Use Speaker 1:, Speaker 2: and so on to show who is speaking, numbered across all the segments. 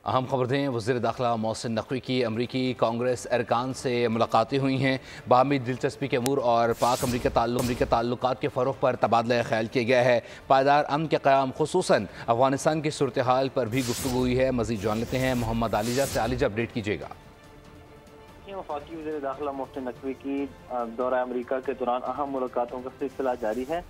Speaker 1: अहम खबर दें, वज़ीर दाखिला मोहसिन नकवी की अमरीकी कांग्रेस अरकान से मुलाकातें हुई हैं। बाहमी दिलचस्पी के अमूर और पाक अमरीका ताल्लुकात के फ़रोग़ पर तबादला ख्याल किया गया है। पायदार अमन के क़याम खुसूसन अफ़गानिस्तान की सूरत हाल पर भी गुफ्तगू हुई है। मज़ीद जान लेते हैं मोहम्मद आलिजा से। आलिजा, अपडेट कीजिएगा।
Speaker 2: वफाकी वज़ीर दाखिला मोहसिन नकवी की दौरा अमरीका के दौरान अहम मुलाकातों का सिलसिला जारी है।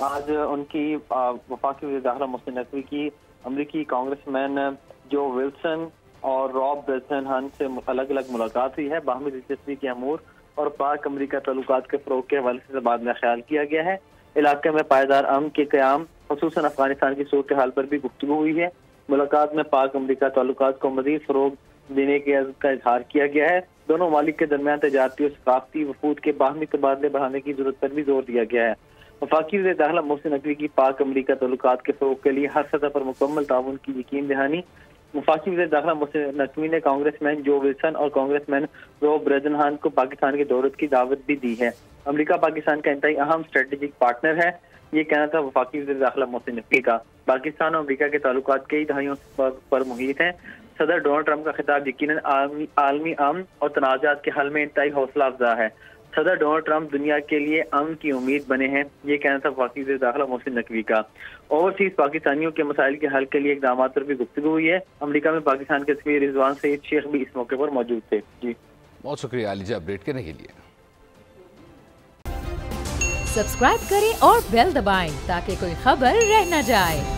Speaker 2: आज उनकी वफाकी वज़ीर दाखिला मोहसिन नकवी की अमरीकी कांग्रेसमैन जो विल्सन और रॉब ब्रेजनहान से अलग अलग मुलाकात हुई है। बाहमी दिलचस्पी के अमूर और पाक अमरीका ताल्लुकात के फ़रोग़ के हवाले से तबादला ख्याल किया गया है। इलाके में पायदार अमन के क़याम ख़ुसूसन अफ़गानिस्तान की सूरत हाल पर भी गुफ्तगू हुई है। मुलाकात में पाक अमरीका ताल्लुकात को मज़ीद फ़रोग़ देने के अज़्म का इज़हार किया गया है। दोनों ममालिक के दरमियान तजारती और सकाफ़ती वफूद के बाहमी तबादले बढ़ाने की ज़रूरत पर भी जोर दिया गया है। वफाकी वज़ीर दाखिला मोहसिन नकवी की पाक अमरीका ताल्लुकात के फ़रोग़ के लिए हर सतह पर मुकम्मल ताउन की यकीन दहानी। वफाकी वज़ीर दाखिला मोहसिन नकवी ने कांग्रेसमैन जो विल्सन और कांग्रेसमैन रॉब ब्रेजनहान को पाकिस्तान के दौरे की दावत भी दी है। अमरीका पाकिस्तान का इंतहाई अहम स्ट्रेटेजिक पार्टनर है, ये कहना था वफाकी वज़ीर दाखिला मोहसिन नकवी का। पाकिस्तान और अमरीका के ताल्लुकात कई दहाइयों पर मुहित हैं। सदर डोनाल्ड ट्रंप का खिताब यकीनन आलमी अमन और तनाज़ात के हल में इंतहाई हौसला अफजा है। सदर डोनाल्ड ट्रंप दुनिया के लिए अमन की उम्मीद बने हैं, ये कहना था वफाकी वज़ीर दाखिला मोहसिन नकवी का। ओवरसीज पाकिस्तानियों के मसाइल के हल के लिए इक़दामात पर भी गुफ्तगू हुई है। अमरीका में पाकिस्तान के सफ़ीर रिजवान सईद शेख भी इस मौके पर मौजूद थे। जी,
Speaker 1: बहुत शुक्रिया आलिजा अपडेट करने के लिए।
Speaker 3: सब्सक्राइब करें और बेल दबाएं ताकि कोई खबर रह न जाए।